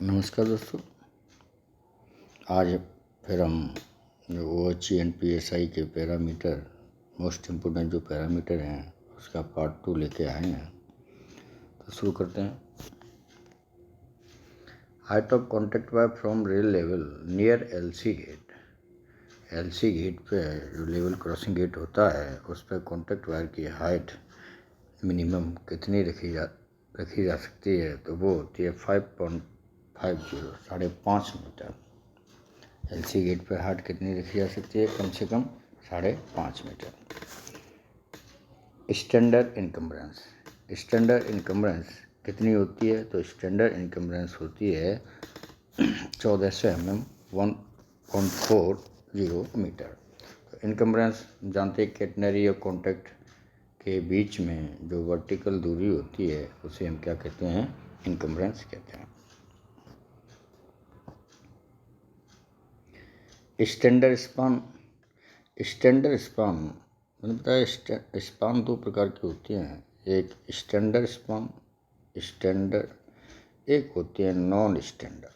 नमस्कार दोस्तों। आज फिर हम जो OHE एंड PSI के पैरामीटर मोस्ट इम्पोर्टेंट जो पैरामीटर हैं उसका पार्ट 2 लेके आए हैं। तो शुरू करते हैं। Height of contact wire from rail level near LC gate. LC gate पे जो लेवल क्रॉसिंग गेट होता है उस पर कॉन्टैक्ट वायर की हाइट मिनिमम कितनी रखी जा सकती है, तो वो होती है 5.50 5.5 मीटर। LC गेट पर हाइट कितनी रखी जा सकती है? कम से कम 5.5 मीटर। स्टैंडर्ड इनकम्बरेंस कितनी होती है? तो स्टैंडर्ड इनकम्बरेंस होती है 1400 mm 1.40 मीटर। तो इनकम्बरेंस जानते हैं, कैटनरी और कॉन्टैक्ट के बीच में जो वर्टिकल दूरी होती है उसे हम क्या कहते हैं? इनकम्बरेंस कहते हैं। स्टैंडर्ड स्पान मैंने बताया, स्पान दो प्रकार की होती हैं। एक स्टैंडर्ड स्पान, एक होती है नॉन स्टैंडर्ड।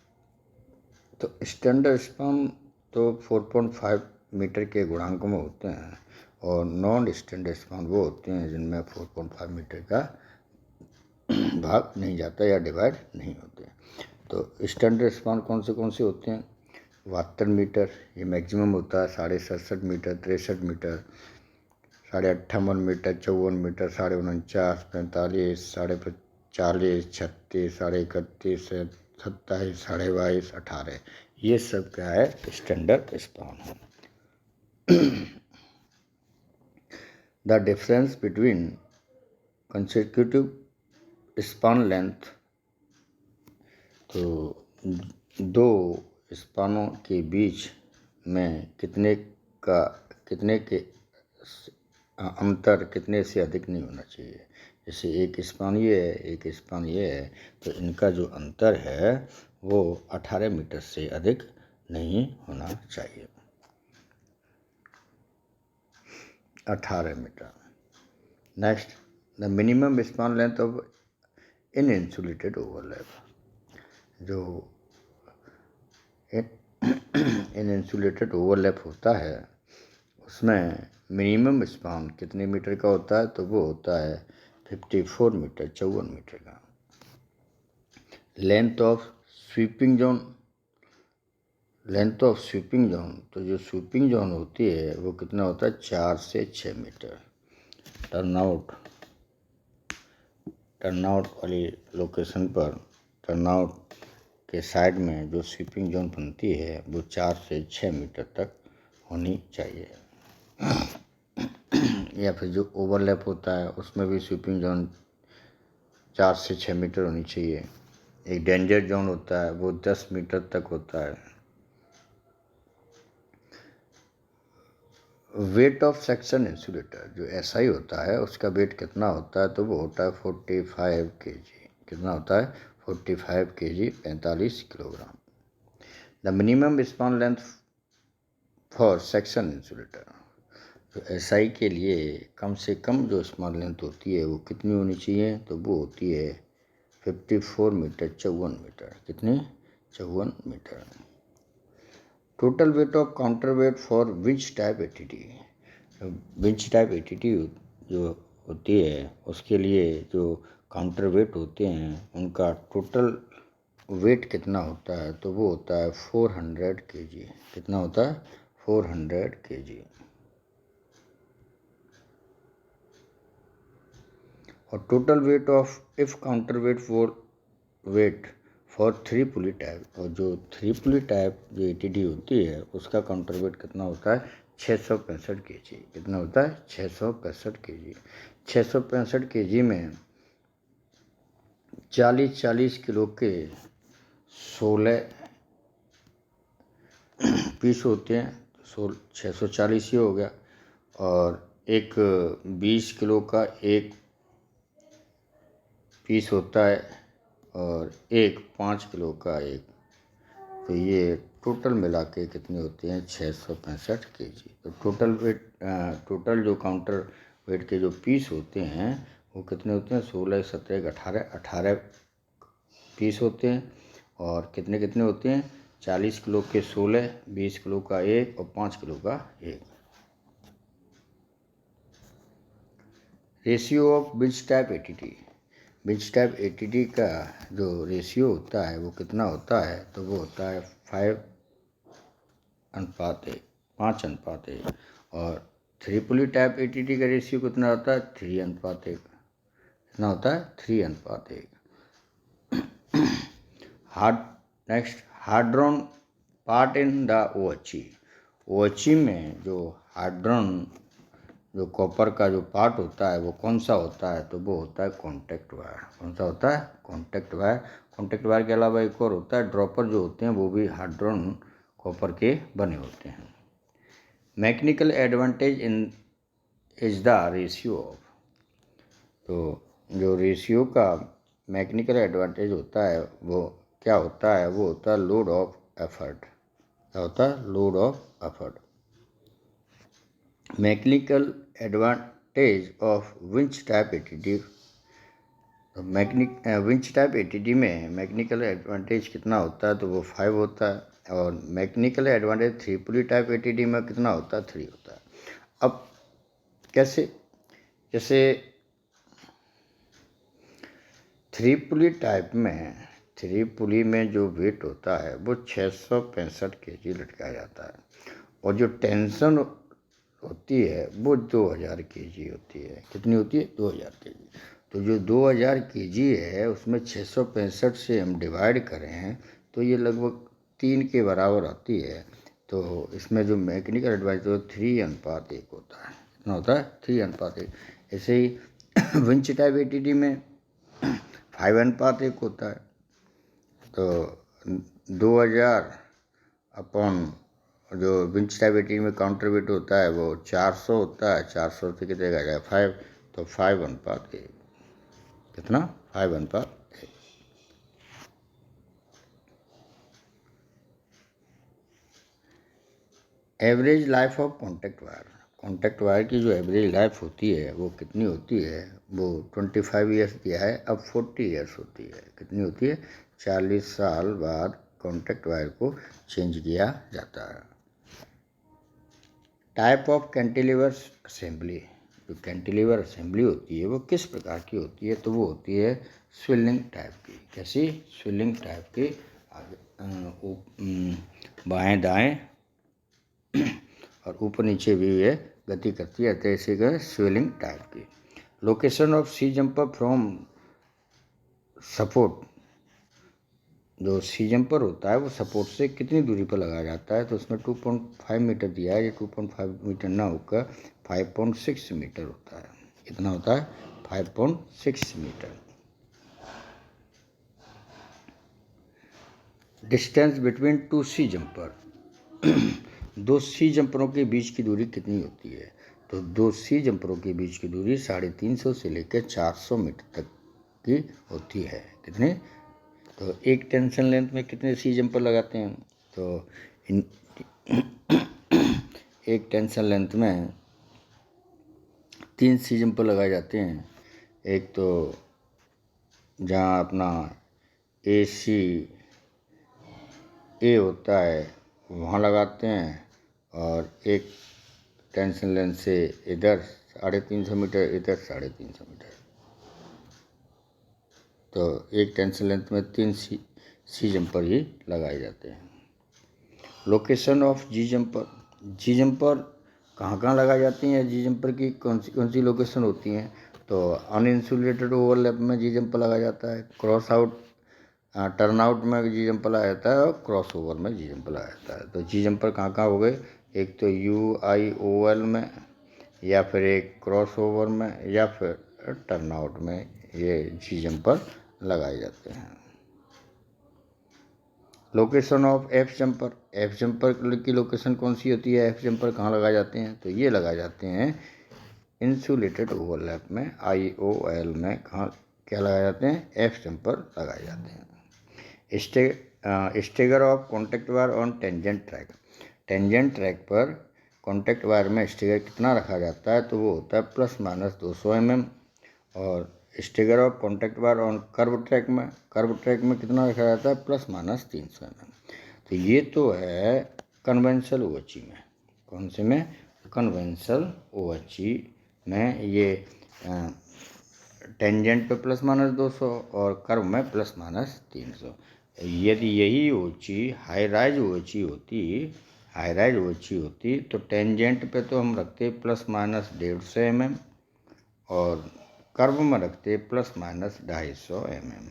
तो स्टैंडर्ड स्पान तो 4.5 मीटर के गुणांक में होते हैं और नॉन स्टैंडर्ड स्पान वो होते हैं जिनमें 4.5 मीटर का भाग नहीं जाता या डिवाइड नहीं होते। तो स्टैंडर्ड स्पान कौन से होते हैं? 72 मीटर ये मैक्सिमम होता है, 67.5 मीटर, 63 मीटर, 58 मीटर, 54 मीटर, 49.5, 45, 40, 36, 31, 27, 22, 18, ये सब क्या है? स्टैंडर्ड स्पान है। The difference between consecutive span length, तो दो स्पानों के बीच में कितने के अंतर कितने से अधिक नहीं होना चाहिए। जैसे एक स्पान ये है, एक स्पान ये है, तो इनका जो अंतर है वो 18 मीटर से अधिक नहीं होना चाहिए। 18 metre. Next, the minimum span length of uninsulated overlap. जो इन इंसुलेटेड ओवरलैप होता है उसमें मिनिमम स्पान कितने मीटर का होता है? तो वो होता है 54 मीटर, 54 मीटर का। लेंथ ऑफ स्वीपिंग जोन, तो जो स्वीपिंग जोन होती है वो कितना होता है? 4 से 6 मीटर। टर्नआउट वाली लोकेशन पर, टर्नआउट के साइड में जो स्वीपिंग जोन बनती है वो 4 से 6 मीटर तक होनी चाहिए। या फिर जो ओवरलैप होता है उसमें भी स्वीपिंग जोन 4 से 6 मीटर होनी चाहिए। एक डेंजर जोन होता है वो 10 मीटर तक होता है। वेट ऑफ सेक्शन इंसुलेटर, जो SI होता है उसका वेट कितना होता है? तो वो होता है 45 kg। कितना होता है? 45 kg, 45 kilogram. The minimum span length for section insulator, तो SI के लिए कम से कम जो स्पान लेंथ होती है वो कितनी होनी चाहिए? तो वो होती है 54 मीटर, 54 मीटर। कितनी? 54 metre. Total weight of counter weight for winch type ATT। Winch type ATT जो होती है उसके लिए जो काउंटर वेट होते हैं उनका टोटल वेट कितना होता है? तो वो होता है 400 kg। कितना होता है? 400 kg। और total weight of if counter weight for 3 pulley type, और जो 3 पुली टाइप जो ATT होती है उसका काउंटर वेट कितना होता है? 665 kg। कितना होता है? 665 kg। 665 kg में 40 किलो के 16 पीस होते हैं, 640 ही हो गया। और एक 20 किलो का एक पीस होता है और एक 5 किलो का एक। तो ये टोटल मिला के कितने होते हैं? 665 kg। तो टोटल जो काउंटर वेट के जो पीस होते हैं वो कितने होते हैं? 16, 17, 18 पीस होते हैं। और कितने कितने होते हैं, 40 किलो के 16, 20 किलो का 1 और 5 किलो का 1। Ratio of बिंच type ATT, बिंच type ATT का जो रेशियो होता है वो कितना होता है, तो वो होता है 5:1, 5:1। और 3 पुली टाइप एटीटी का रेशियो कितना होता है, 3:1। कितना होता है, 3:1। Next hard drawn part in the OHE, OHE में जो हार्ड्रॉन जो कॉपर का जो पार्ट होता है वो कौन सा होता है, तो वो होता है कॉन्टैक्ट वायर। कौन सा होता है, कॉन्टैक्ट वायर। कॉन्टैक्ट वायर के अलावा एक और होता है ड्रॉपर, जो होते हैं वो भी हार्ड्रॉन कॉपर के बने होते हैं। Mechanical advantage in is the ratio of, तो जो रेशियो का मैकेनिकल एडवांटेज होता है वो क्या होता है, वो होता है लोड ऑफ एफर्ट। क्या होता है, load of effort. Mechanical advantage of winch type ATT, winch type ATT में मैकेनिकल एडवांटेज कितना होता है, तो वो 5 होता है। और mechanical advantage 3 pulley type ATT में कितना होता है, 3 होता है। अब कैसे, जैसे 3 पुली टाइप में, 3 पुली में जो वेट होता है वो 665 kg लटकाया जाता है, और जो टेंशन होती है वो 2000 kg होती है। कितनी होती है, 2000 kg। तो जो 2000 kg है उसमें 665 से हम डिवाइड करें हैं तो ये लगभग 3 के बराबर आती है। तो इसमें जो मैकेनिकल एडवांटेज है 3:1 होता है। कितना होता है, 3:1। ऐसे ही विंच टाइप एटीटी में 5:1 होता है। तो 2000 अपॉन जो विंच टाइप एटीटी में काउंटर वेट होता है वो 400 होता है, 400 से कितने का जाएगा, 5, तो 5:1। कितना, 5:1। Average life of contact wire, contact wire की जो एवरेज लाइफ होती है वो कितनी होती है, वो 25 ईयर्स दिया है, अब 40 ईयर्स होती है। कितनी होती है, 40 साल बाद कॉन्टैक्ट वायर को चेंज किया जाता है। टाइप ऑफ कैंटिलीवर असेंबली, जो कैंटिलीवर असेंबली होती है वो किस प्रकार की होती है, तो वो होती है स्विलिंग टाइप की। कैसी, स्विलिंग टाइप की, बाएं दाएं और ऊपर नीचे भी ये गति करती है, ऐसे का स्विलिंग टाइप की। Location of C jumper from support, जो सी जंपर होता है वो सपोर्ट से कितनी दूरी पर लगाया जाता है, तो उसमें 2.5 मीटर दिया है। ये 2.5 मीटर ना होकर 5.6 मीटर होता है। कितना होता है, 5.6 मीटर। डिस्टेंस बिटवीन 2 सी जंपर, 2 सी जंपरों के बीच की दूरी कितनी होती है, तो 2 सी जंपरों के बीच की दूरी 350 से लेकर 400 मीटर तक की होती है। कितने, तो एक टेंशन लेंथ में कितने सी जंपर लगाते हैं, तो एक टेंशन लेंथ में 3 सी जंपर लगाए जाते हैं। एक तो जहाँ अपना ए होता है वहाँ लगाते हैं, और एक टेंशन लेंथ से इधर 350 मीटर, इधर 350 मीटर। तो एक टेंशन लेंथ में 3 सी जंपर ही लगाए जाते हैं। Location of G jumper, G jumper कहाँ कहाँ लगाई जाती हैं, जी जंपर की कौन सी लोकेशन होती हैं, तो अनइंसुलेटेड ओवरलैप में जी जंपर लगाया जाता है, क्रॉस आउट टर्न आउट में जी जंपर लगाया जाता है, और क्रॉस ओवर में जी जंपर लगाया जाता है। तो जी जंपर कहाँ कहाँ हो गए, एक तो UIOL में, या फिर एक क्रॉस ओवर में, या फिर टर्न आउट में ये जी जंपर लगाए जाते हैं। Location of F jumper, F jumper की लोकेशन कौन सी होती है, एफ जंपर कहाँ लगाए जाते हैं, तो ये लगाए जाते हैं इंसुलेटेड ओवरलैप में, IOL में। कहाँ क्या लगाए जाते हैं, एफ जंपर लगाए जाते हैं। Stagger of contact wire on tangent track, tangent track पर कॉन्टैक्ट वायर में स्टेगर कितना रखा जाता है, तो वो होता है ±200 mm। और stagger of contact wire on curve track में कितना रखा जाता है, ±300 mm। तो ये तो है कन्वेंशनल ओएचई में। कौन से में, कन्वेंशनल ओएचई में ये टेंजेंट पे ±200 और कर्व में ±300। यदि यही ओएचई हाई राइज ओएचई होती तो टेंजेंट पे तो हम रखते ±150 mm और कर्व में रखते ±250 mm।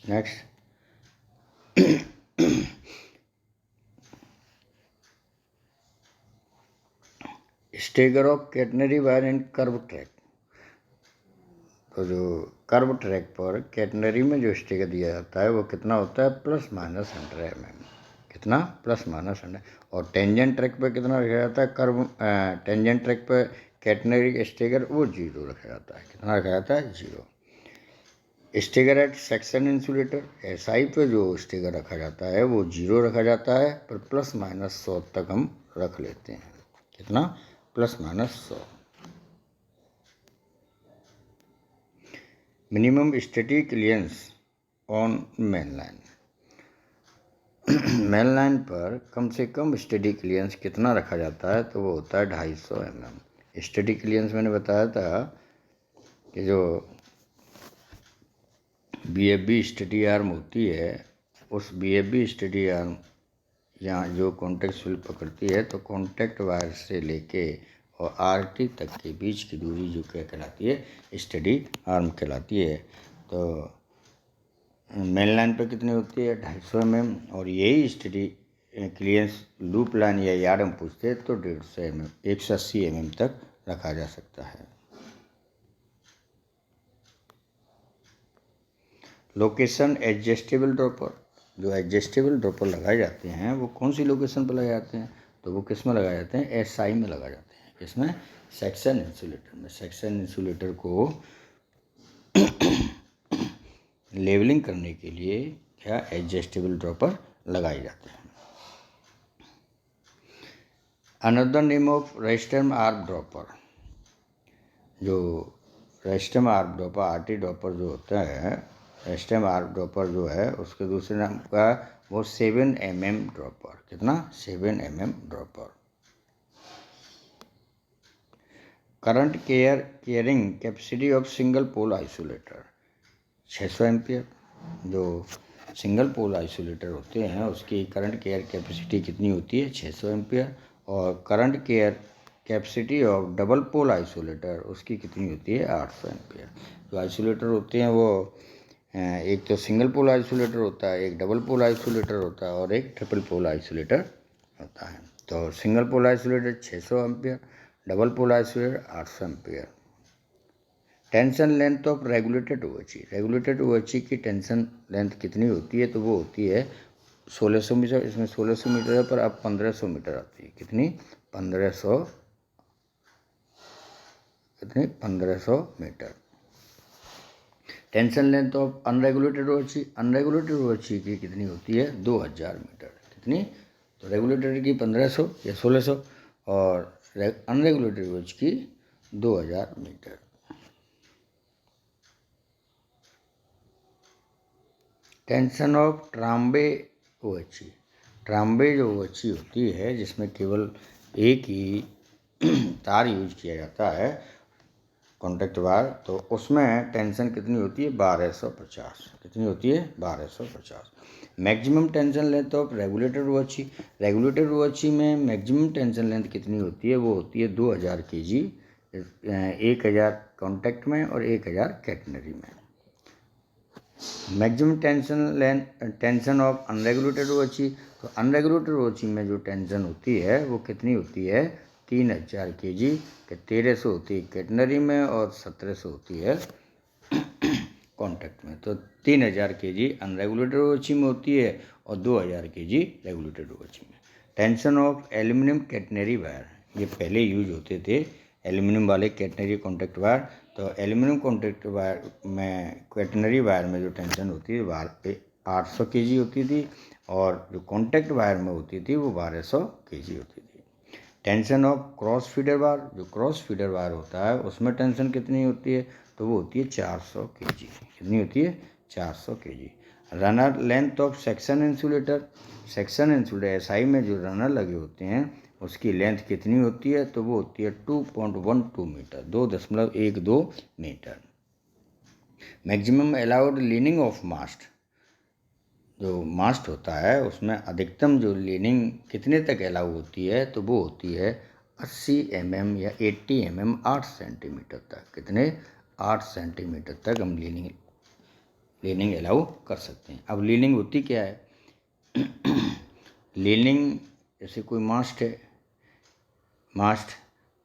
Next, stagger of catenary wire in curve track. तो जो कर्व ट्रैक पर कैटनरी में जो स्टेगर दिया जाता है वो कितना होता है, ±100 mm। कितना, ±100। और टेंजेंट ट्रैक पे कितना रखा जाता है, कर्व टेंजेंट ट्रैक पे कैटनरी स्टेगर वो 0 रखा जाता है। कितना रखा जाता है, 0। Stagger at section insulator, S I जो स्टेगर रखा जाता है वो 0 रखा जाता है, पर ±100 तक हम रख लेते हैं। कितना, ±100। Minimum study clearance on main line. Main line पर कम से कम स्टडी क्लियरेंस कितना रखा जाता है, तो वो होता है 250 mm। स्टडी क्लियरेंस मैंने बताया था कि जो BFB स्टडी आर्म होती है, उस BFB स्टडी आर्म यहाँ जो कॉन्टैक्ट स्विल पकड़ती है, तो कॉन्टैक्ट वायर से लेके और RT तक के बीच की दूरी जो क्या कहलाती है, स्टडी आर्म कहलाती है। तो मेन लाइन पर कितनी होती है, 250 mm। और यही स्टडी क्लियरेंस लूप लाइन या यार्ड में पूछते हैं तो 150 mm 180 mm तक रखा जा सकता है। लोकेशन एडजस्टेबल ड्रॉपर, जो एडजस्टेबल ड्रॉपर लगाए जाते हैं वो कौन सी लोकेशन पर लगाए जाते हैं, तो वो किस में लगाए जाते हैं, एसआई में लगाए जाते हैं। किसमें, सेक्शन इंसुलेटर में। सेक्शन इंसुलेटर को लेवलिंग करने के लिए क्या एडजस्टेबल ड्रॉपर लगाए जाते हैं। Another name of register arm dropper, जो register arm dropper RT dropper जो होता है, रेस्टर्म आर्म ड्रॉपर जो है उसके दूसरे नाम का वो 7 mm ड्रॉपर। कितना, 7 mm dropper. Current carrying capacity of single pole isolator 600 ampere. जो सिंगल पोल आइसोलेटर होते हैं उसकी करंट केयर कैपेसिटी कितनी होती है, 600 एम्पियर। और current care capacity of double pole isolator उसकी कितनी होती है, 800 एम्पियर। जो आइसोलेटर होते हैं वो एक तो सिंगल पोल आइसोलेटर होता है, एक डबल पोल आइसोलेटर होता है और एक ट्रिपल पोल आइसोलेटर होता है। तो single pole isolator 600 ampere, double pole isolator 800 ampere. Tension length of regulated OHE की टेंशन लेंथ कितनी होती है, तो वो होती है 1600 मीटर। इसमें 1600 मीटर है पर अब 1500 मीटर आती है। कितनी, 1500 metre. Tension length of unregulated OHE की कितनी होती है, 2000 मीटर। कितनी, तो रेगुलेटेड की 1500 या 1600 और अनरेगुलेटेड ओएचई की 2000 metre. Tension of tramway OHE, tramway जो ओएचई होती है जिसमें केवल एक ही तार यूज किया जाता है कॉन्टैक्ट वायर, तो उसमें टेंशन कितनी होती है, 1250। कितनी होती है, 1250। Maximum tension length of regulated OHE में मैक्सिमम टेंशन लेंथ कितनी होती है, वो होती है 2000 kg, 1000 कॉन्टैक्ट में और 1000 कैटनरी में। Maximum tension of unregulated OHE, तो अनरेगुलेटेड ओएचई में जो टेंशन होती है वो कितनी होती है, 3000 kg, 1300 होती है कैटनरी में और 1700 होती है कॉन्टैक्ट में। तो 3000 kg अनरेगुलेटेड ओएचई में होती है और 2000 kg रेगुलेटेड ओएचई में। Tension of aluminium catenary wire, ये पहले यूज होते थे एल्यूमिनियम वाले कैटनरी कॉन्टैक्ट वायर। तो एल्यूमिनियम कॉन्टैक्ट वायर में कैटनरी वायर में जो टेंशन होती है वायर पे 800 kg होती थी और जो कॉन्टैक्ट वायर में होती थी वो 1200 kg होती थी। टेंशन ऑफ क्रॉस फीडर बार, जो क्रॉस फीडर बार होता है उसमें टेंशन कितनी होती है, तो वो होती है 400 kg। कितनी होती है, 400 kg। Runner length of section insulator, section insulator SI में जो रनर लगे होते हैं उसकी लेंथ कितनी होती है, तो वो होती है 2.12 metre, 2.12 metre. Maximum allowed leaning of mast, जो मास्ट होता है उसमें अधिकतम जो लीनिंग कितने तक अलाउ होती है, तो वो होती है 80 mm या 80 mm, 8 सेंटीमीटर तक। कितने, 8 सेंटीमीटर तक हम लीनिंग अलाउ कर सकते हैं। अब लीनिंग होती क्या है, लीनिंग जैसे कोई मास्ट है, मास्ट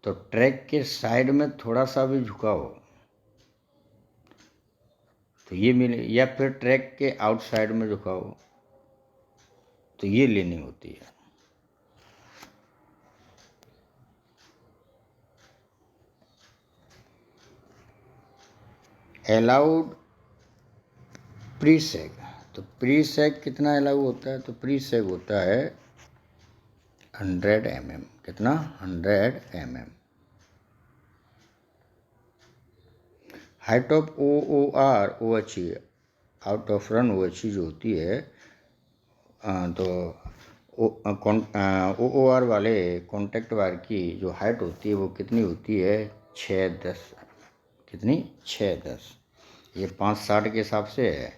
तो ट्रैक के साइड में थोड़ा सा भी झुका हो तो ये मिले, या फिर ट्रैक के आउटसाइड में झुका हो तो ये लीनिंग होती है। अलाउड प्री सेग, तो प्री सेग कितना अलाउ होता है, तो प्री सेग होता है 100 mm। कितना, 100 mm। Height of OOR OHE, out of run OHE जो होती है, तो OOR वाले कॉन्टैक्ट वायर की जो हाइट होती है वो कितनी होती है, 610। कितनी, 610। ये 560 के हिसाब से है,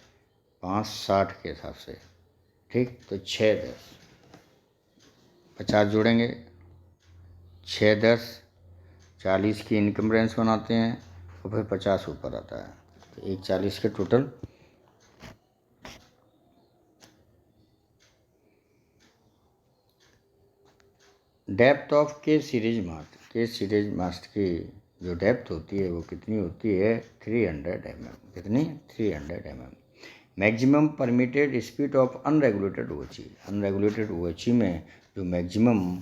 560 के हिसाब से, ठीक। तो 610, 50 जोड़ेंगे, 610 40 की इनकम्बरेंस बनाते हैं और फिर 50 ऊपर आता है, तो 140 के टोटल। डेप्थ ऑफ के सीरीज मास्ट, के सीरीज मास्ट की जो डेप्थ होती है वो कितनी होती है, 300 mm। कितनी, 300 mm। Maximum permitted speed of unregulated OHE, unregulated OHE में जो मैक्सिमम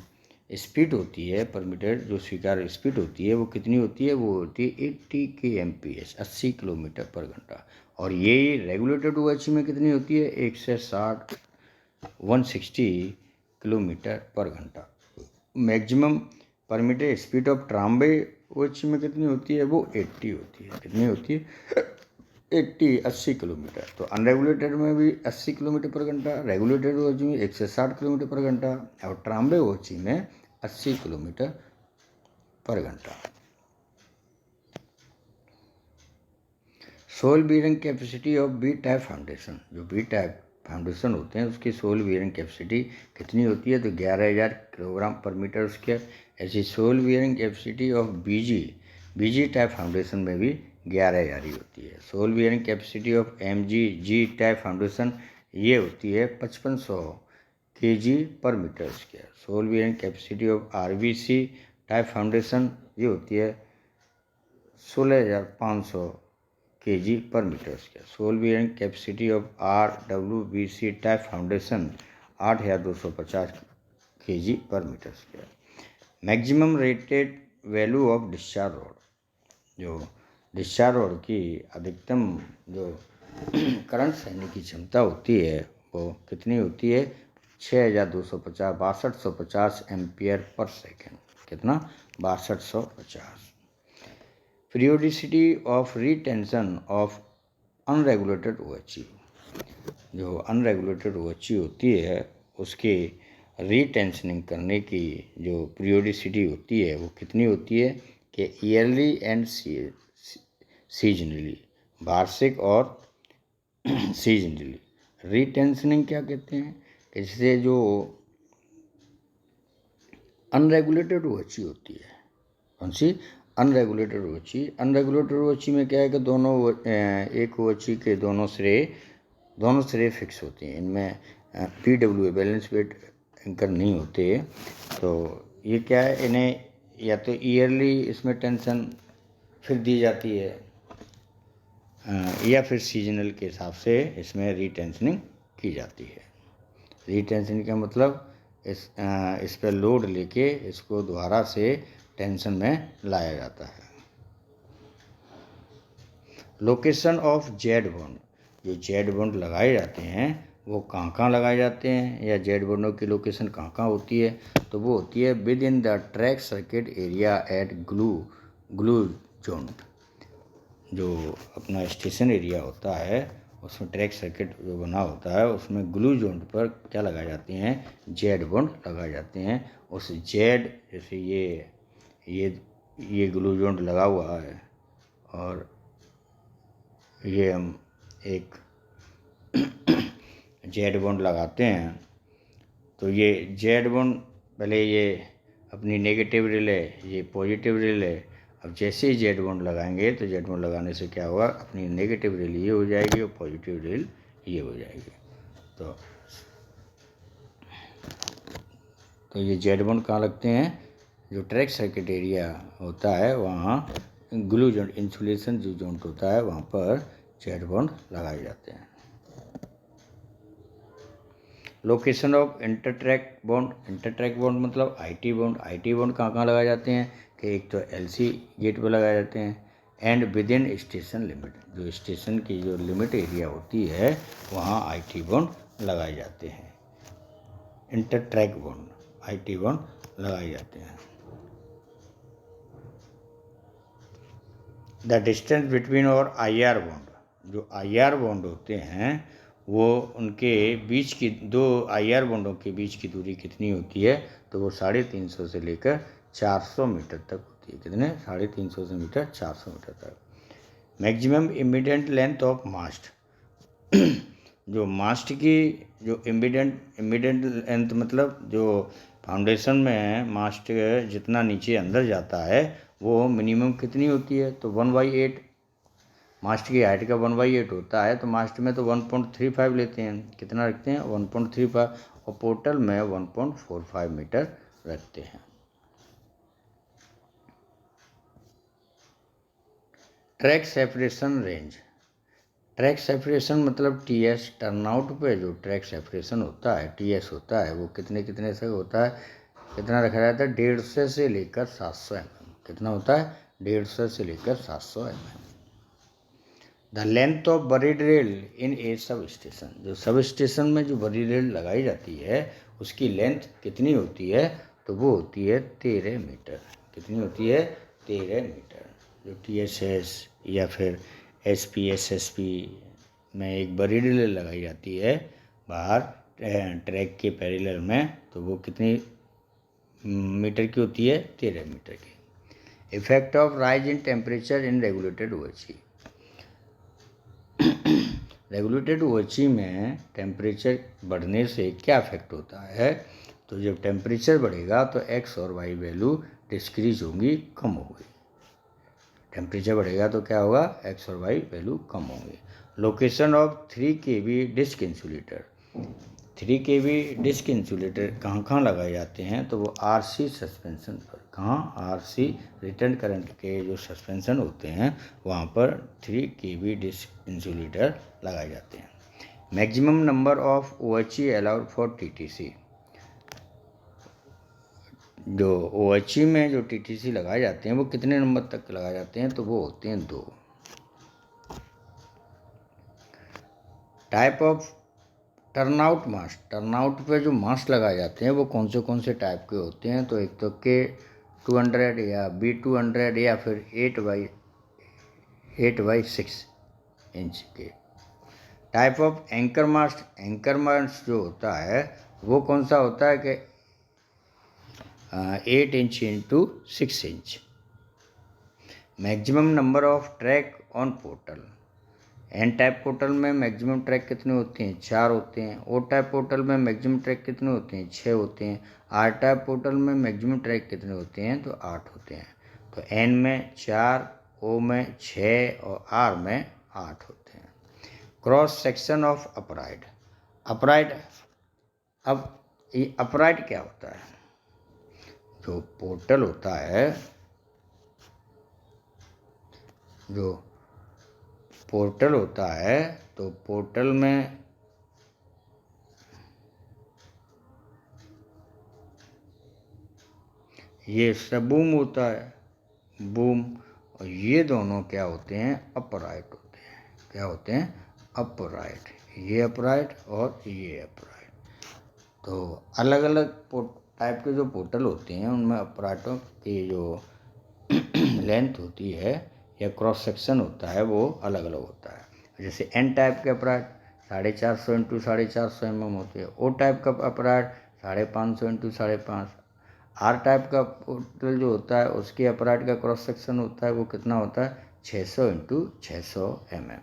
स्पीड होती है, परमिटेड जो स्वीकार स्पीड होती है वो कितनी होती है, वो होती है 80 kmph, 80 किलोमीटर पर घंटा। और ये रेगुलेटेड OHE में कितनी होती है, 160, 160 किलोमीटर पर घंटा। Maximum permitted speed of Trombay OHE में कितनी होती है, वो 80 होती है। कितनी होती है, 80 किलोमीटर। तो अनरेगुलेटेड में भी 80 किलोमीटर पर घंटा, रेगुलेटेड OHE में 160 किलोमीटर पर घंटा, और ट्राम्बे OHE में 80 किलोमीटर पर घंटा। Soil bearing capacity of B type foundation, जो बी टाइप फाउंडेशन होते हैं उसकी सोल बीयरिंग कैपेसिटी कितनी होती है, तो 11,000 किलोग्राम पर मीटर स्क्वायर। ऐसी soil bearing capacity of BG type foundation में भी 11,000 ही होती है। Soil bearing capacity of MG type foundation ये होती है 5500 kg पर metre square. Soil bearing capacity of RBC type foundation ये होती है 16,500 kg पर metre square. Soil bearing capacity of RWBC type foundation 8,250 kg पर metre square. Maximum rated value of discharge rod, जो डिस्चार्ज रोड की अधिकतम जो करंट सहने की क्षमता होती है वो कितनी होती है, 6,250, 6250 एम्पियर पर सेकेंड। कितना, 6250। Periodicity of retention of unregulated OHE, जो अनरेगुलेटेड OHE होती है उसके रिटेंशनिंग करने की जो पीरियोडिसिटी होती है वो कितनी होती है, कि ईयरली एंड सीजनली, वार्षिक और सीजनली। रिटेंशनिंग क्या कहते हैं, इससे जो अनरेगुलेटेड OHE होती है, कौन सी, अनरेगुलेटेड OHE। अनरेगुलेटेड OHE में क्या है कि दोनों एक OHE के दोनों सिरे फिक्स होते हैं, इनमें PWA बैलेंस वेट एंकर नहीं होते। तो ये क्या है, इन्हें या तो ईयरली इसमें टेंशन फिर दी जाती है या फिर सीजनल के हिसाब से इसमें रिटेंशनिंग की जाती है। रिटेंशनिंग का मतलब इस पर लोड लेके इसको दोबारा से टेंशन में लाया जाता है। लोकेशन ऑफ जेड बॉन्ड, जो जेड बॉन्ड लगाए जाते हैं वो कहाँ लगाए जाते हैं, या जेड बॉन्डों की लोकेशन कहाँ होती है, तो वो होती है with in the track circuit area at glue joint. जो अपना स्टेशन एरिया होता है उसमें ट्रैक सर्किट जो बना होता है उसमें ग्लू जॉइंट पर क्या लगाए जाते हैं, जेड बॉन्ड लगाए जाते हैं। उस जेड, जैसे ये ग्लू जॉइंट लगा हुआ है और ये हम एक जेड बॉन्ड लगाते हैं, तो ये जेड बॉन्ड पहले ये अपनी नेगेटिव रेल है, ये पॉजिटिव रेल है। अब जैसे ही जेड बॉन्ड लगाएंगे तो जेड बॉन्ड लगाने से क्या होगा, अपनी नेगेटिव रेल ये हो जाएगी और पॉजिटिव रेल ये हो जाएगी। तो ये जेड बॉन्ड कहाँ लगते हैं, जो ट्रैक सर्किट एरिया होता है वहाँ ग्लू जॉइंट, इंसुलेशन जो जॉइंट होता है वहाँ पर जेड बॉन्ड लगाए जाते हैं। लोकेशन ऑफ इंटरट्रैक बॉन्ड मतलब आईटी बॉन्ड कहाँ लगाए जाते हैं, कि एक तो एलसी गेट पर लगाए जाते हैं, and with in station limit, जो स्टेशन की जो लिमिट एरिया होती है वहाँ आईटी बॉन्ड लगाए जाते हैं। इंटरट्रैक बॉन्ड, आईटी बॉन्ड लगाए जाते हैं। द डिस्टेंस बिटवीन और आईआर बॉन्ड, जो आईआर बॉन्ड होते हैं वो उनके बीच की, दो आईआर बॉन्डों के बीच की दूरी कितनी होती है, तो वो 350 से लेकर 400 मीटर तक होती है। कितने, 350 से मीटर 400 मीटर तक। Maximum immediate length of mast, जो मास्ट की जो इमीडिएट लेंथ मतलब जो फाउंडेशन में मास्ट जितना नीचे अंदर जाता है वो मिनिमम कितनी होती है, तो 1/8। मास्ट की हाइट का 1/8 होता है, तो मास्ट में तो 1.35 लेते हैं। कितना रखते हैं, 1.35, और पोर्टल में 1.45 मीटर रखते हैं। Track separation range, track separation मतलब टीएस, टर्नआउट पे जो ट्रैक सेपरेशन होता है टीएस होता है वो कितने से होता है, कितना रखा जाता है, 150 से लेकर 700 mm। कितना होता है, 150 से लेकर 700 mm। The length of buried rail in A sub station, जो सब स्टेशन में जो बरीड रेल लगाई जाती है उसकी लेंथ कितनी होती है, तो वो होती है 13 मीटर। कितनी होती है, 13 मीटर। जो टीएसएस या फिर एसपी में एक बरीड रेल लगाई जाती है बाहर ट्रैक के पैरेलल में, तो वो कितनी मीटर की होती है, 13 मीटर की। Effect of rise in temperature in regulated OHE, regulated OHE में टेम्परेचर बढ़ने से क्या इफेक्ट होता है, तो जब टेम्परेचर बढ़ेगा तो एक्स और वाई वैल्यू डिस्क्रीज होंगी, कम होगी। टेम्परेचर बढ़ेगा तो क्या होगा, एक्स और वाई वैल्यू कम होंगी। Location of 3 kV disc insulator, 3 kV disc insulator कहाँ लगाए जाते हैं, तो वो आरसी सस्पेंशन पर। कहाँ, आरसी रिटर्न करंट के जो सस्पेंशन होते हैं वहाँ पर 3 kV डिस्क इंसुलेटर लगाए जाते हैं। Maximum number of OHE allowed for TTC, जो ओएचई में जो टीटीसी लगाए जाते हैं वो कितने नंबर तक लगाए जाते हैं, तो वो होते हैं 2। Type of turnout mast, turnout पे जो मास्ट लगाए जाते हैं वो कौन से टाइप के होते हैं, तो एक तो K200 या B200 या फिर 8x6 इंच के। टाइप ऑफ एंकर मास्ट जो होता है वो कौन सा होता है कि 8 inch into 6 inch. Maximum number of track on portal, N type portal में मैक्सिमम ट्रैक कितने होते हैं, 4 होते हैं। ओ टाइप पोर्टल में मैक्सिमम ट्रैक कितने होते हैं, 6 होते हैं। आर टाइप पोर्टल में मैक्सिमम ट्रैक कितने होते हैं, तो 8 होते हैं। तो एन में 4, ओ में 6 और आर में 8 होते हैं। क्रॉस सेक्शन ऑफ अपराइट, अब ये अपराइट क्या होता है, जो पोर्टल होता है, जो पोर्टल होता है तो पोर्टल में ये सबूम होता है, बूम, और ये दोनों क्या होते हैं, अपराइट होते हैं। क्या होते हैं, अपराइट। ये अपराइट और ये अपराइट। तो अलग अलग टाइप के जो पोर्टल होते हैं उनमें अपराइटों की जो लेंथ होती है या क्रॉस सेक्शन होता है वो अलग अलग होता है। जैसे एन टाइप के अपराइट 450 इंटू 450 mm होते हैं। ओ टाइप का अपराइट 550 इंटू 550। आर टाइप का पोर्टल जो होता है उसके अपराइट का क्रॉस सेक्शन होता है वो कितना होता है 600 into 600 mm।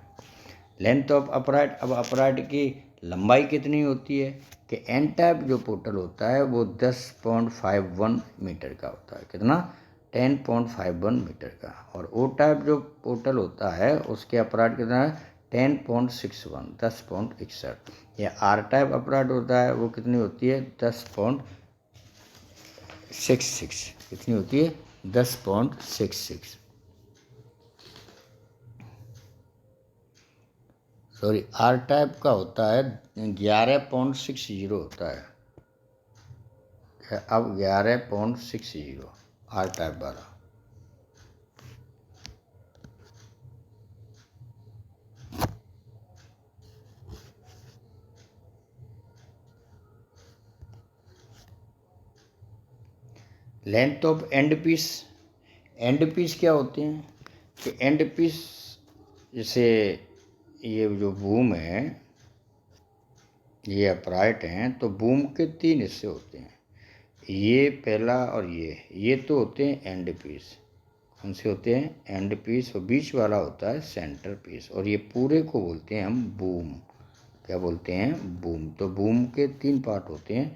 Length of upright, अब अपराइट की लंबाई कितनी होती है कि एन टाइप जो पोर्टल होता है वो 10.51 मीटर का होता है। कितना 10.51 मीटर का। और ओ टाइप जो पोर्टल होता है उसके अपराइट कितना है 10.61 10.61। या आर टाइप अपराइट होता है वो कितनी होती है 10.66। कितनी होती है 10.66। सॉरी, आर टाइप का होता है 11.60 होता है। अब 11.60 आर टाइप वाला। Length of end piece. End piece क्या होते हैं कि एंड पीस जैसे ये जो बूम है ये अपराइट हैं तो बूम के 3 हिस्से होते हैं। ये पहला और ये तो होते हैं एंड पीस। कौन से होते हैं एंड पीस। और बीच वाला होता है सेंटर पीस। और ये पूरे को बोलते हैं हम बूम। क्या बोलते हैं बूम। तो बूम के 3 पार्ट होते हैं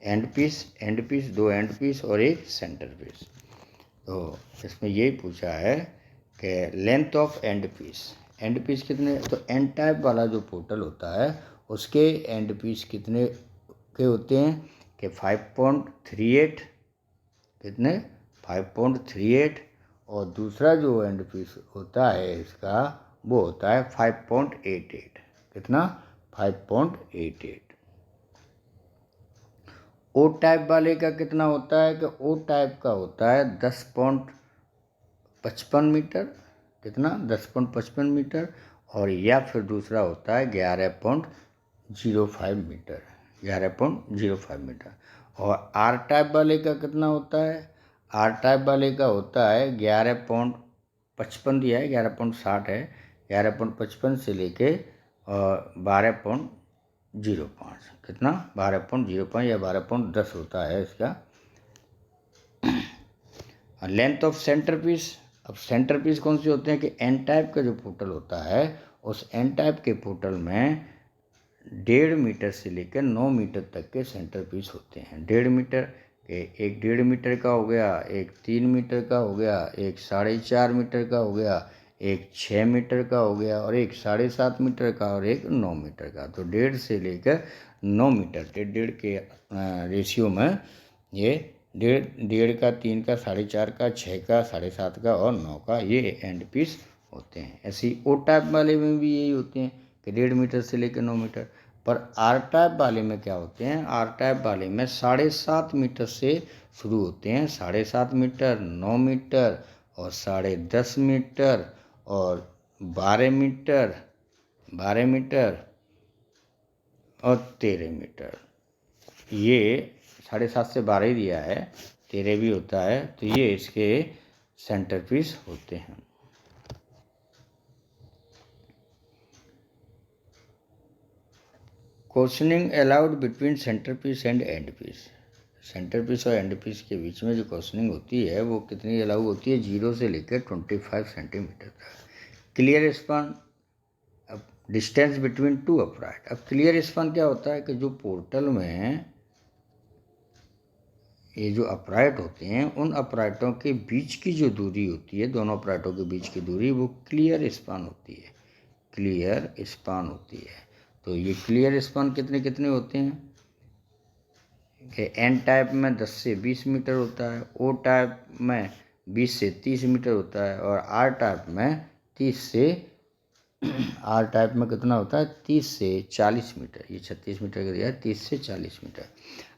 एंड पीस 2 एंड पीस और एक सेंटर पीस। तो इसमें यही पूछा है कि लेंथ ऑफ एंड पीस कितने। तो एंड टाइप वाला जो पोर्टल होता है उसके एंड पीस कितने के होते हैं कि 5.38। कितने 5.38। और दूसरा जो एंड पीस होता है इसका वो होता है 5.88। कितना 5.88। ओ टाइप वाले का कितना होता है कि ओ टाइप का होता है 10.55 मीटर। कितना 10.55 मीटर। और या फिर दूसरा होता है 11.05 मीटर। 11.05 मीटर। और आर टाइप वाले का कितना होता है। आर टाइप वाले का होता है 11.55 दिया है 11.60 है। 11.55 से लेके और 12.05। कितना 12.05 या 12.10 होता है इसका। Length of centre piece. अब सेंटर पीस कौन से होते हैं कि एन टाइप का जो पोर्टल होता है उस एन टाइप के पोर्टल में 1.5 मीटर से लेकर 9 मीटर तक के सेंटर पीस होते हैं। 1.5 मीटर के एक 1.5 मीटर का हो गया, एक 3 मीटर का हो गया, एक 4.5 मीटर का हो गया, एक 6 मीटर का हो गया और एक 7.5 मीटर का और एक 9 मीटर का। तो 1.5 से लेकर 9 मीटर 1.5 के रेशियो में ये 1.5 का, 3 का, 4.5 का, 6 का, 7.5 का और 9 का ये एंड पीस होते हैं। ऐसे ही ओ टाइप वाले में भी यही होते हैं कि 1.5 मीटर से लेकर 9 मीटर। पर आर टाइप वाले में क्या होते हैं आर टाइप वाले में 7.5 मीटर से शुरू होते हैं। 7.5 मीटर, 9 मीटर और 10.5 मीटर और 12 मीटर, 12 मीटर और 13 मीटर। ये 7.5 से 12 ही दिया है, 13 भी होता है। तो ये इसके सेंटर पीस होते हैं। Questioning allowed between centre piece and end piece. Centre piece और एंड पीस के बीच में जो क्वेश्चनिंग होती है वो कितनी अलाउ होती है 0 से लेकर 25 सेंटीमीटर तक। Clear span. अब डिस्टेंस बिटवीन 2 अपराइट। अब क्लियर स्पान क्या होता है कि जो पोर्टल में ये जो अपराइट होते हैं उन अपराइटों के बीच की जो दूरी होती है, दोनों अपराइटों के बीच की दूरी वो क्लियर स्पान होती है। क्लियर स्पान होती है। तो ये क्लियर स्पान कितने कितने होते हैं कि एन टाइप में 10 से 20 मीटर होता है, ओ टाइप में 20 से 30 मीटर होता है और आर टाइप में 30 से आर टाइप में कितना होता है 30 से 40 मीटर। ये 36 मीटर का दिया है, 30 से 40 मीटर।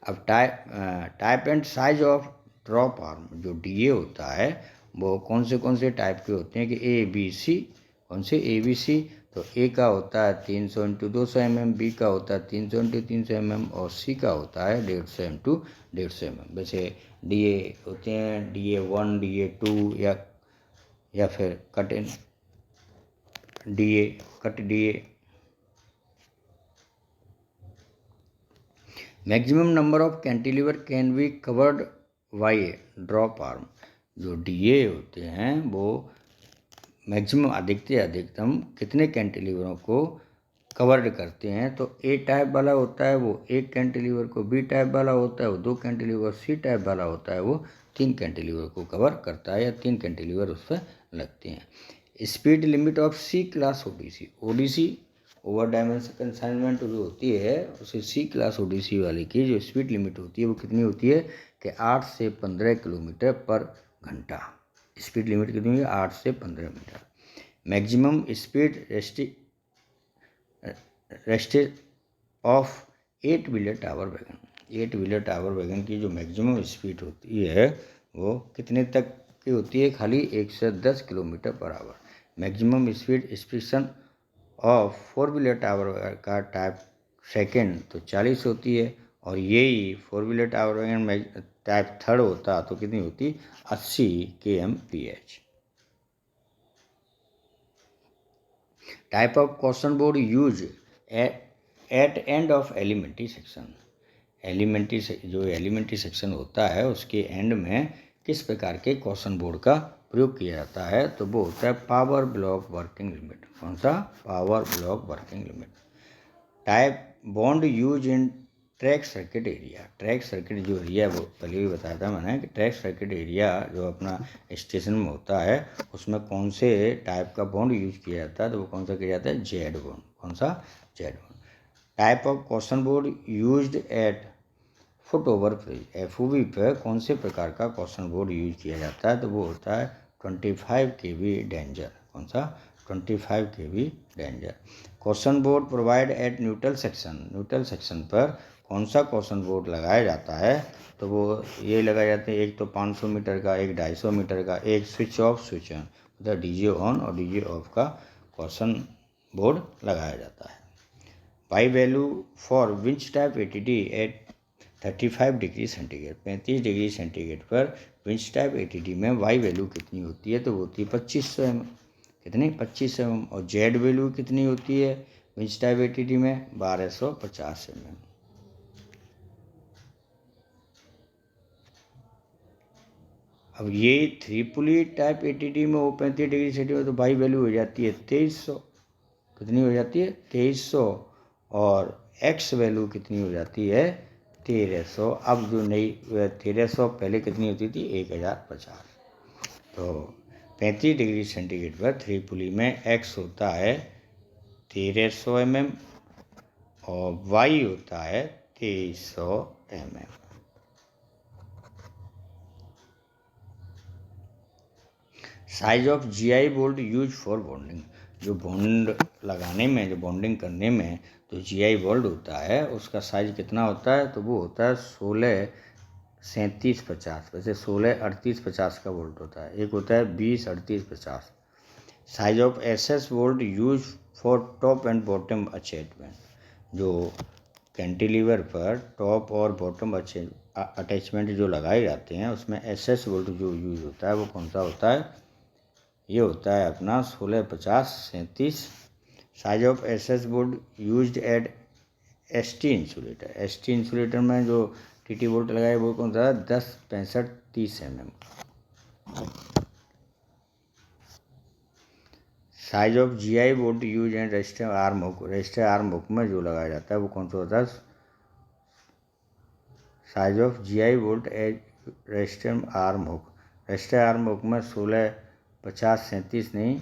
अब type and size of drop arm जो डीए होता है वो कौन से टाइप के होते हैं कि ए बी सी। कौन से ए बी सी। तो ए का होता है 300 इंटू 200 mm, बी का होता है 300 इंटू 300 mm और सी का होता है 150 इंटू 150 mm। वैसे DA होते हैं DA1, DA2 या फिर cut in DA, cut DA। Maximum number of cantilever can be covered by drop arm. जो DA होते हैं वो मैक्सिमम अधिकतम कितने कैंटिलीवरों को कवर्ड करते हैं। तो ए टाइप वाला होता है वो एक कैंटिलीवर को, बी टाइप वाला होता है वो 2 कैंटिलीवर, सी टाइप वाला होता है वो 3 कैंटिलीवर को कवर करता है या 3 कैंटिलीवर उस पर लगते हैं। Speed limit of C class ODC over dimension consignment जो होती है उसे सी क्लास ओडीसी वाले की जो स्पीड लिमिट होती है वो कितनी होती है कि 8 से 15 किलोमीटर पर घंटा। स्पीड लिमिट कितनी है 8 से 15 मीटर। Maximum speed rested of 8 wheeler tower wagon. 8 wheeler tower wagon की जो मैक्सिमम स्पीड होती है वो कितने तक की होती है, खाली 110 kilometre per hour. Maximum speed restriction of 4 wheeler tower का टाइप सेकेंड तो 40 होती है और यही 4 wheeler tower wagon type third होता तो कितनी होती 80 kmph। Type of question board use at end of elementary section. जो एलिमेंट्री सेक्शन होता है उसके एंड में किस प्रकार के क्वेश्चन बोर्ड का प्रयोग किया जाता है, तो वो होता है पावर ब्लॉक वर्किंग लिमिट। कौन सा? Power block working limit. Type bond use in track circuit area. Track circuit जो एरिया है वो पहले भी बताया था मैंने कि ट्रैक सर्किट एरिया जो अपना स्टेशन में होता है उसमें कौन से टाइप का बॉन्ड यूज किया जाता है, तो वो कौन सा किया जाता है? Z bond. कौन सा? Z bond. Type of question board used eight foot over bridge. FOB पर कौन से प्रकार का क्वेश्चन बोर्ड यूज किया जाता है, तो वो होता है 25 kV डेंजर। कौन सा? 25 kV danger. Question board provide eight neutral section. Neutral section पर कौन सा क्वेश्चन बोर्ड लगाया जाता है, तो वो ये लगाए जाते हैं एक तो 500 मीटर का, एक 250 मीटर का, एक स्विच ऑफ स्विच ऑन, मतलब DJ ऑन और DJ ऑफ का क्वेश्चन बोर्ड लगाया जाता है। Y value for winch type ATD at 35 degree centigrade. 35 degree centigrade पर विंच टाइप ATD में वाई वैल्यू कितनी होती है, तो वो होती है 2500 mm। कितनी? 2500 mm। और जेड वैल्यू कितनी होती है विंच टाइप ATD में? 1250 mm। अब ये 3 पुली टाइप ATD में वो 35 डिग्री सेंटीग्रेड तो वाई वैल्यू हो जाती है 2300। कितनी हो जाती है? 2300। और एक्स वैल्यू कितनी हो जाती है? 1300। अब जो नई 1300 पहले कितनी होती थी? 1050। तो 35 डिग्री सेंटीग्रेड पर 3 पुली में एक्स होता है 1300 mm और वाई होता है 2300 mm। Size of GI bolt use for bonding. जो बॉन्ड लगाने में, जो बॉन्डिंग करने में तो GI बोल्ट होता है उसका साइज कितना होता है, तो वो होता है 16 37 50। वैसे 16 38 50 का बोल्ट होता है, एक होता है 20 38 50। Size of SS bolt use for top and bottom attachment. जो कैंटिलीवर पर टॉप और बॉटम अटैचमेंट जो लगाए जाते हैं उसमें SS बोल्ट जो यूज होता है वो कौन सा होता है? ये होता है अपना 16 50 37। Size of SS bolt used eight ST insulator. ST insulator में जो TT बोल्ट लगाए वो कौन सा है? 10 65 30 mm। Size of GI bolt use and register arm hook. Register arm hook में जो लगाया जाता है वो कौन सा होता है? Size of GI bolt as register arm hook. Register arm hook में 16 50 37 नहीं,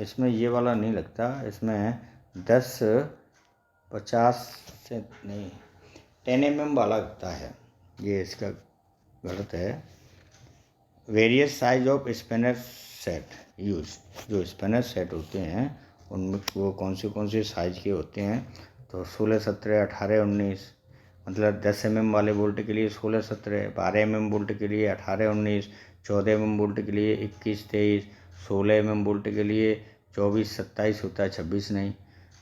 इसमें ये वाला नहीं लगता, इसमें 10 50 से नहीं 10 mm वाला लगता है, ये इसका गलत है। Various size off spinner set use. जो स्पिनर सेट होते हैं उनमें वो कौन से साइज के होते हैं, तो 16 17 18 19 मतलब 10 mm वाले बोल्ट के लिए 16-17, 12 mm बोल्ट के लिए 18-19, 14 mm बोल्ट के लिए 21-23, 16 mm बोल्ट के लिए 24-27 होता है, 26 नहीं,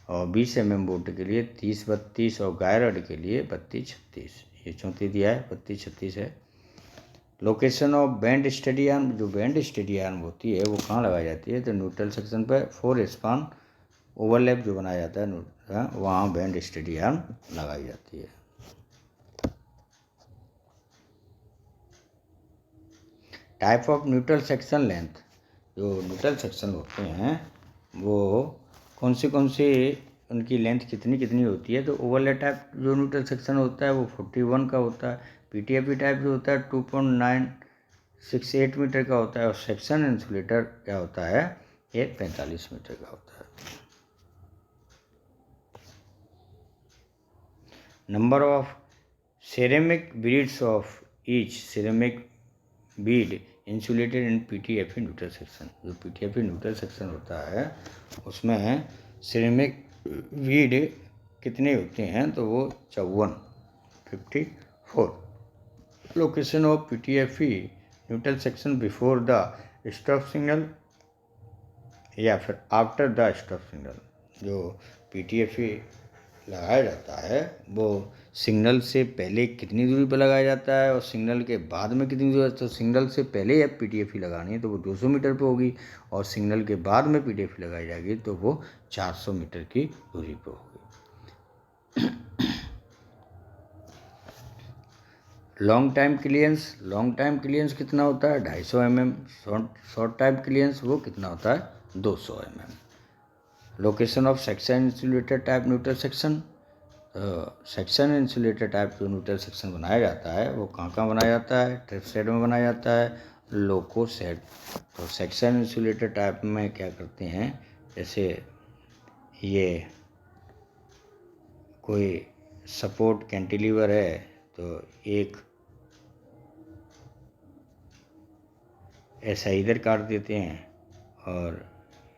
और 20 mm बोल्ट के लिए 30-32 और गायर रॉड के लिए 32-36। ये 34 दिया है, 32-36 है। Location of band study arm, जो बैंड स्टडी आर्म होती है वो कहाँ लगाई जाती है? तो न्यूट्रल सेक्शन पर 4 स्पान ओवरलैप जो बनाया जाता है वहाँ बैंड स्टडी आर्म लगाई जाती है। Type of neutral section length, जो न्यूट्रल सेक्शन होते हैं वो कौन सी उनकी लेंथ कितनी कितनी होती है? तो ओवरलैप टाइप जो न्यूट्रल सेक्शन होता है वो 41 का होता है। पीटीएफई टाइप जो होता है 2.968 मीटर का होता है, और सेक्शन इंसुलेटर क्या होता है? ये 45 मीटर का होता है। Number of ceramic beads of each ceramic Beed insulated in PTFE neutral section, जो पीटीएफई न्यूट्रल सेक्शन होता है उसमें सिरेमिक बीड कितने होते हैं? तो वो 54। Location of PTFE neutral section before the stop signal या फिर आफ्टर द स्टॉप सिग्नल। जो पीटीएफई लगाया जाता है वो सिग्नल से पहले कितनी दूरी पर लगाया जाता है और सिग्नल के बाद में कितनी दूरी। तो सिग्नल से पहले अब पीटीएफई लगानी है तो वो 200 मीटर पे होगी, और सिग्नल के बाद में पीटीएफई लगाई जाएगी तो वो 400 मीटर की दूरी पे होगी। लॉन्ग टाइम क्लियरेंस कितना होता है? 250 mm। शॉर्ट टाइम क्लियरेंस वो कितना होता है? 200 mm। Location of section insulator type neutral section, section insulator type जो न्यूट्रल सेक्शन बनाया जाता है वो कहाँ बनाया जाता है? ट्रिप साइड में बनाया जाता है, लोको सेट। तो सेक्शन इंसुलेटर टाइप में क्या करते हैं, जैसे ये कोई सपोर्ट कैंटिलीवर है तो एक ऐसा इधर काट देते हैं और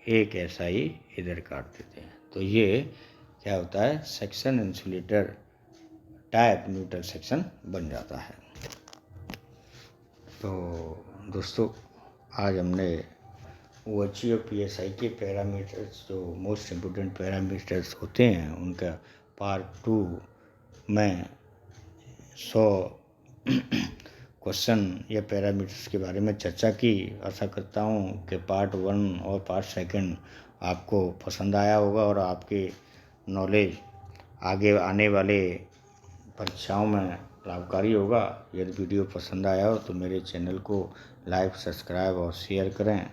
एक ऐसा ही इधर काट देते हैं, तो ये क्या होता है? Section insulator type neutral section बन जाता है। तो दोस्तों आज हमने OHE और PSI के पैरामीटर्स, जो मोस्ट इम्पोर्टेंट पैरामीटर्स होते हैं, उनका पार्ट 2 में 100 क्वेश्चन या पैरामीटर्स के बारे में चर्चा की। आशा करता हूँ कि पार्ट 1 और पार्ट 2 आपको पसंद आया होगा और आपकी नॉलेज आगे आने वाले परीक्षाओं में लाभकारी होगा। यदि वीडियो पसंद आया हो तो मेरे चैनल को लाइक, सब्सक्राइब और शेयर करें।